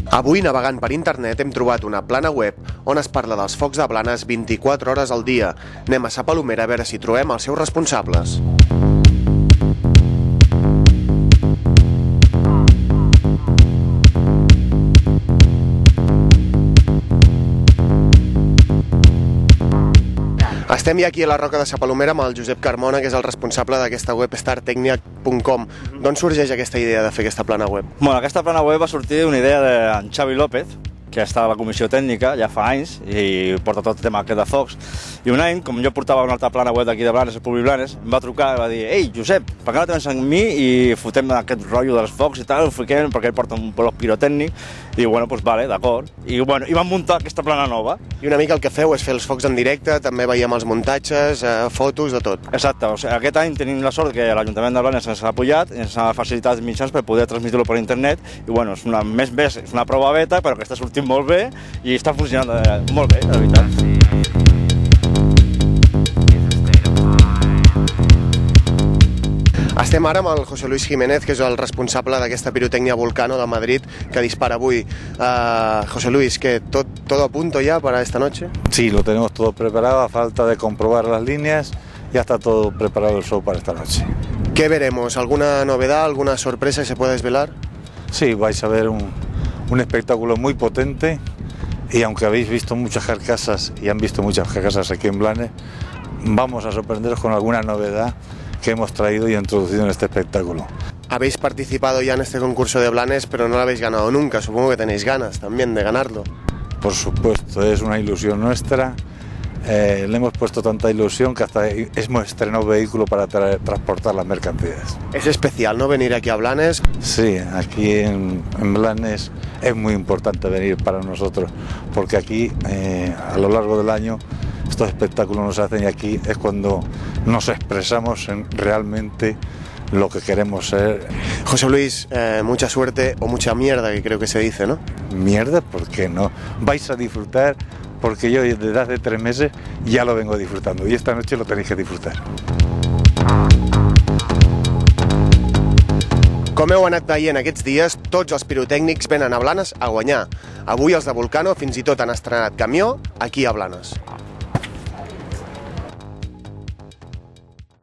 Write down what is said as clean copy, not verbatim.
Avui, navegant per internet, hem trobat una plana web on es parla dels focs de Blanes 24 hores al dia. Anem a Sa Palomera a veure si trobem els seus responsables. Estem ja aquí a la Roca de Sa Palomera amb el Josep Carmona, que és el responsable d'aquesta web startecnia.com. D'on sorgeix aquesta idea de fer aquesta plana web? Bueno, aquesta plana web va sortir d'una idea d'en Xavi López, que està a la comissió tècnica ja fa anys i porta tot el tema aquest de focs. I un any, com jo portava una altra plana web d'aquí de Blanes, el Publi Blanes, em va trucar i va dir: «Ei, Josep, per què no tens amb mi i fotem aquest rotllo dels focs i tal, ho fiquem perquè ell porta un bloc pirotècnic». I bueno, doncs vale, d'acord. I bueno, vam muntar aquesta plana nova. I una mica el que feu és fer els focs en directe, també veiem els muntatges, fotos, de tot. Exacte, o sigui, aquest any tenim la sort que l'Ajuntament de Blanes ens ha apoyat, ens ha facilitat mitjans per poder transmetre-lo per internet i bueno, és una prova beta, però que està sortint molt bé i està funcionant molt bé, de veritat. Estem ara amb el José Luis Jiménez, que és el responsable d'aquesta pirotècnia Volcano de Madrid que dispara avui. José Luis, ¿que todo a punto ya para esta noche? Sí, lo tenemos todo preparado, a falta de comprobar las líneas, ya está todo preparado el show para esta noche. ¿Qué veremos? ¿Alguna novedad, alguna sorpresa que se pueda desvelar? Sí, vais a ver un espectáculo muy potente y aunque habéis visto muchas carcasas y han visto muchas carcasas aquí en Blanes, vamos a sorprenderos con alguna novedad que hemos traído y introducido en este espectáculo. Habéis participado ya en este concurso de Blanes, pero no lo habéis ganado nunca. Supongo que tenéis ganas también de ganarlo. Por supuesto, es una ilusión nuestra. Le hemos puesto tanta ilusión que hasta hemos estrenado vehículo para transportar las mercancías. Es especial, ¿no?, venir aquí a Blanes. Sí, aquí en Blanes es muy importante venir para nosotros, porque aquí a lo largo del año estos espectáculos nos hacen y aquí es cuando nos expresamos en realmente lo que queremos ser. José Luis, mucha suerte o mucha mierda, que creo que se dice, ¿no? Mierda, ¿por qué no? Vais a disfrutar, porque yo desde hace 3 meses ya lo vengo disfrutando y esta noche lo tenéis que disfrutar. Com heu anat veient aquests dies, tots els pirotècnics venen a Blanes a guanyar. Avui els de Volcano fins i tot han estrenat camió aquí a Blanes.